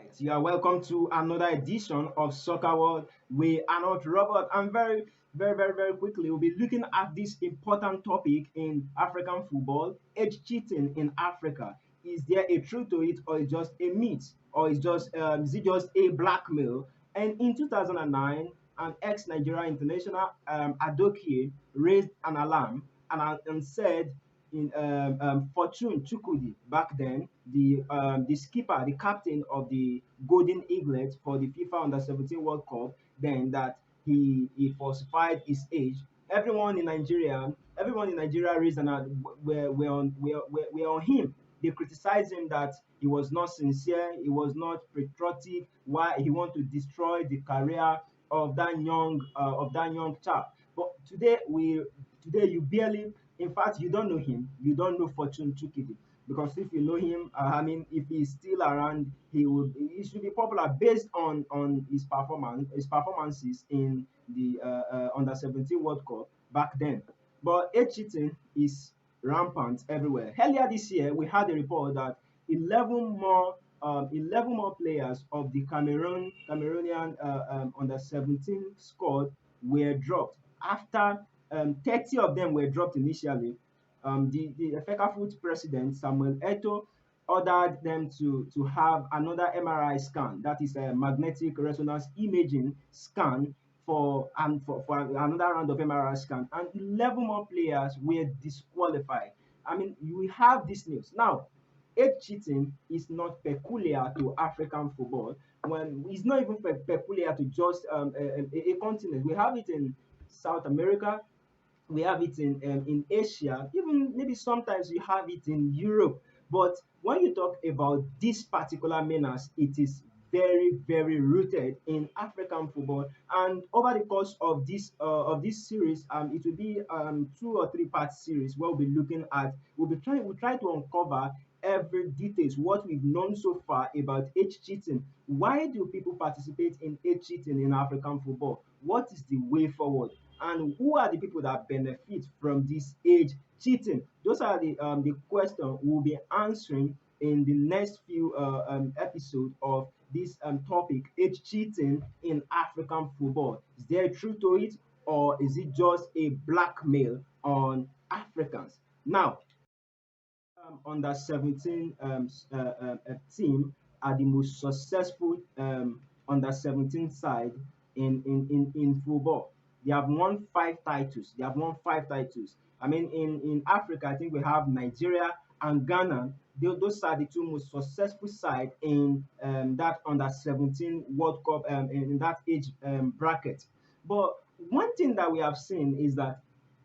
Right, you are welcome to another edition of Soccer World. We are not Robert. I'm very quickly. We'll be looking at this important topic in African football: age cheating in Africa. Is there a truth to it, or is just a myth, or is it just a blackmail? And in 2009, an ex-Nigeria international, Adokie, raised an alarm and said in Fortune Chukudi back then, the skipper, the captain of the Golden Eaglet for the FIFA Under 17 World Cup, then that he falsified his age. Everyone in Nigeria raised an were on him. They criticized him that he was not sincere, he was not patriotic. Why he want to destroy the career of that young chap. But today you barely, in fact, you don't know him. You don't know Fortune Chukidi. Because if you know him, I mean, if he's still around, he should be popular based on his performances in the under 17 World Cup back then. But age cheating is rampant everywhere. Earlier this year, we had a report that 11 more players of the Cameroonian under 17 squad were dropped after 30 of them were dropped initially. The FECAFOOT president, Samuel Eto'o, ordered them to have another MRI scan, that is a magnetic resonance imaging scan for another round of MRI scan, and 11 more players were disqualified. I mean, we have this news. Now, age cheating is not peculiar to African football. When it's not even peculiar to just a continent. We have it in South America, we have it in Asia, even maybe sometimes we have it in Europe. But when you talk about this particular menace, it is very rooted in African football. And over the course of this series, it will be 2 or 3 part series where we'll try to uncover every details what we've known so far about age cheating. Why do people participate in age cheating in African football? What is the way forward? And who are the people that benefit from this age cheating? Those are the question we'll be answering in the next few episodes of this topic: age cheating in African football. Is there a truth to it, or is it just a blackmail on Africans? Now, under 17 team are the most successful under 17 side in football. They have won 5 titles. They have won 5 titles. I mean, in Africa, I think we have Nigeria and Ghana. Those are the 2 most successful side in that under 17 World Cup in that age bracket. But one thing that we have seen is that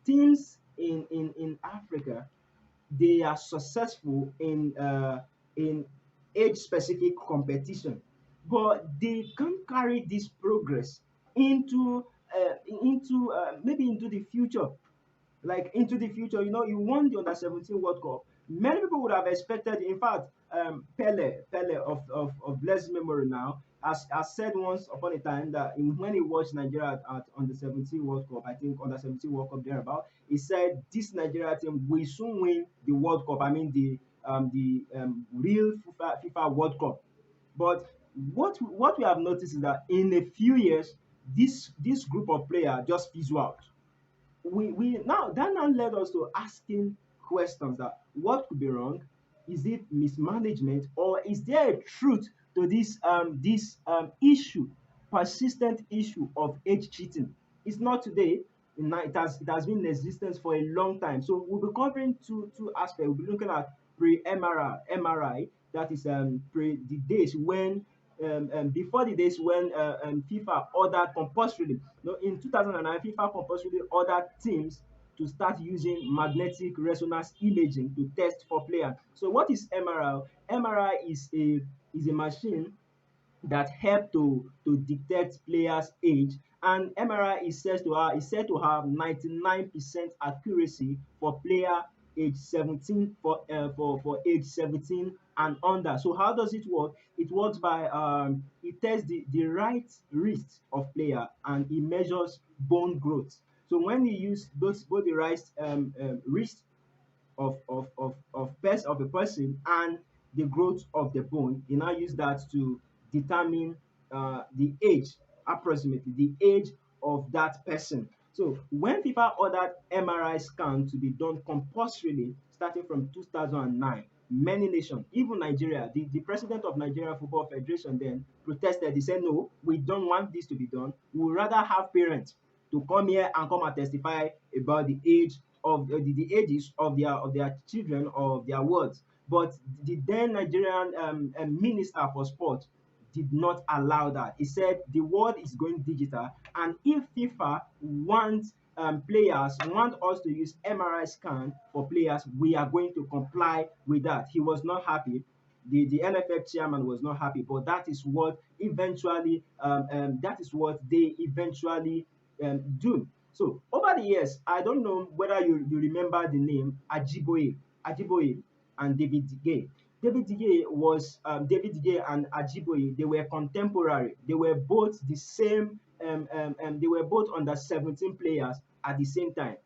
teams in Africa, they are successful in age specific competition, but they can't carry this progress into maybe into the future, like into the future. You know, you won the under 17 World Cup. Many people would have expected, in fact, Pele of blessed memory now, has said once upon a time that when he watched Nigeria at under 17 World Cup, I think under 17 World Cup thereabout, he said this Nigeria team will soon win the World Cup. I mean the real FIFA World Cup. But what we have noticed is that in a few years, this group of players just fizzle out. We now that now led us to asking questions: that what could be wrong? Is it mismanagement, or is there a truth to this issue, persistent issue of age cheating? It's not today. It has been in existence for a long time. So we'll be covering two aspects. We'll be looking at pre-MRI, that is pre the days when before the days when FIFA ordered compulsorily. You know, in 2009, FIFA compulsorily ordered teams to start using magnetic resonance imaging to test for players. So what is MRI? MRI is a machine that help to detect players' age, and MRI is said to have 99% accuracy for player age 17 for age 17 and under. So how does it work? It works by it tests the right wrist of player, and it measures bone growth. So when you use both the right wrist of a person and the growth of the bone, you now use that to determine the age, approximately the age of that person. So when FIFA ordered MRI scan to be done compulsorily starting from 2009, many nations, even Nigeria, the president of Nigeria Football Federation then protested. He said, no, we don't want this to be done. We would rather have parents to come here and come and testify about the age of the ages of their children or of their wards. But the then Nigerian minister for sport did not allow that. He said the world is going digital, and if FIFA wants players want us to use MRI scan for players, we are going to comply with that. He was not happy. The NFF chairman was not happy, but that is what eventually they eventually do. So over the years, I don't know whether you remember the name Ajiboye and David De Gea. David De Gea and Ajiboye. They were contemporary. They were both the same. They were both under 17 players at the same time.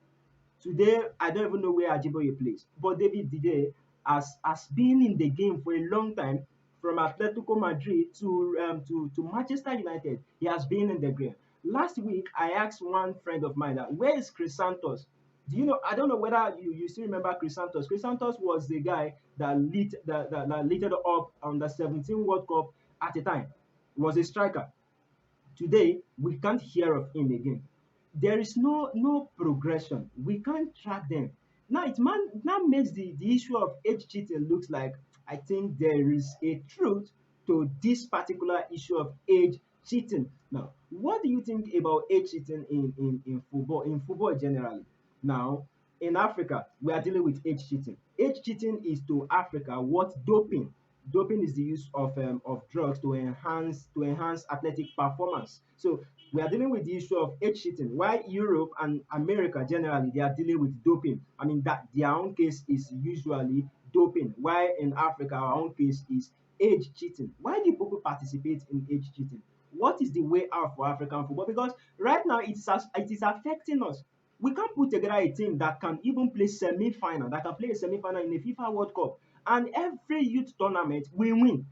Today, I don't even know where Ajiboye plays, but David De Gea has been in the game for a long time, from Atletico Madrid to Manchester United. He has been in the game. Last week, I asked one friend of mine that where is Chris Santos? Do you know? I don't know whether you still remember Chris Santos. Chris Santos was the guy that lit up on the 17 World Cup at the time. He was a striker. Today, we can't hear of him again. There is no progression. We can't track them. Now now makes the issue of age cheating looks like, I think there is a truth to this particular issue of age cheating. Now, what do you think about age cheating in football generally? Now, in Africa, we are dealing with age cheating. Age cheating is to Africa what doping is the use of drugs to enhance athletic performance. So we are dealing with the issue of age cheating. While Europe and America generally they are dealing with doping. I mean that their own case is usually doping. While in Africa our own case is age cheating. Why do people participate in age cheating? What is the way out for African football? Because right now it is affecting us. We can't put together a team that can even play semi-final, that can play a semi-final in a FIFA World Cup, and every youth tournament we win.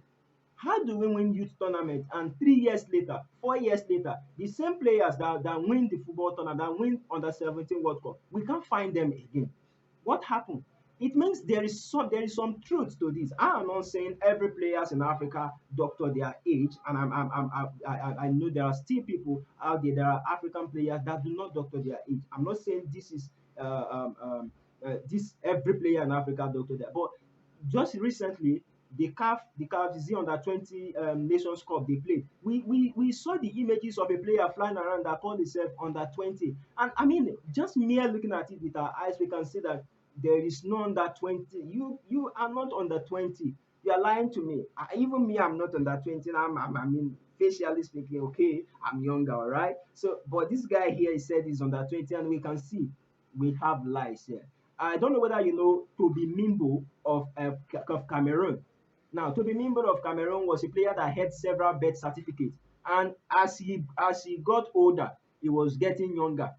How do we win youth tournament and 3 years later, 4 years later, the same players that win the football tournament, that win under 17 World Cup, we can't find them again? What happened? It means there is some truth to this. I am not saying every players in Africa doctor their age, and I know there are still people out there. There are African players that do not doctor their age. I'm not saying this is this every player in Africa doctor their, but just recently the CAF is the under 20 Nations Cup they played. We saw the images of a player flying around that called himself under 20. And I mean, just mere looking at it with our eyes, we can see that there is no under 20. You are not under 20. You are lying to me. Even me, I'm not under 20. I mean, facially speaking, okay, I'm younger, all right? So, but this guy here, he said he's under 20, and we can see we have lies here. I don't know whether you know Toby Mimbo of Cameroon. Now, Toby Mimbo of Cameroon was a player that had several birth certificates, and as he got older, he was getting younger.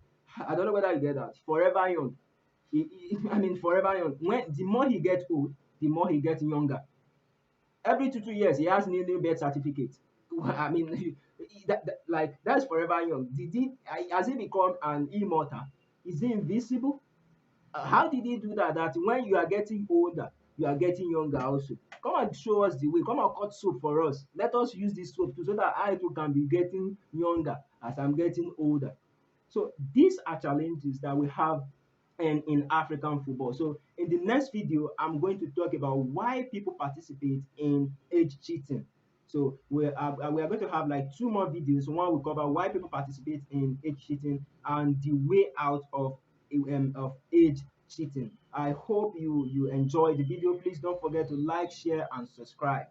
I don't know whether you get that. Forever young. I mean, forever young. When the more he gets old, the more he gets younger. Every 2 years, he has new birth certificate. I mean, like that's forever young. Has he become an immortal? Is he invisible? How did he do that? That when you are getting older, you are getting younger also. Come and show us the way. Come and cut soap for us. Let us use this soap too, so that I too can be getting younger as I'm getting older. So these are challenges that we have in African football. So in the next video, I'm going to talk about why people participate in age cheating. So we are going to have like two more videos. One will cover why people participate in age cheating and the way out of age cheating. I hope you enjoyed the video. Please don't forget to like, share, and subscribe.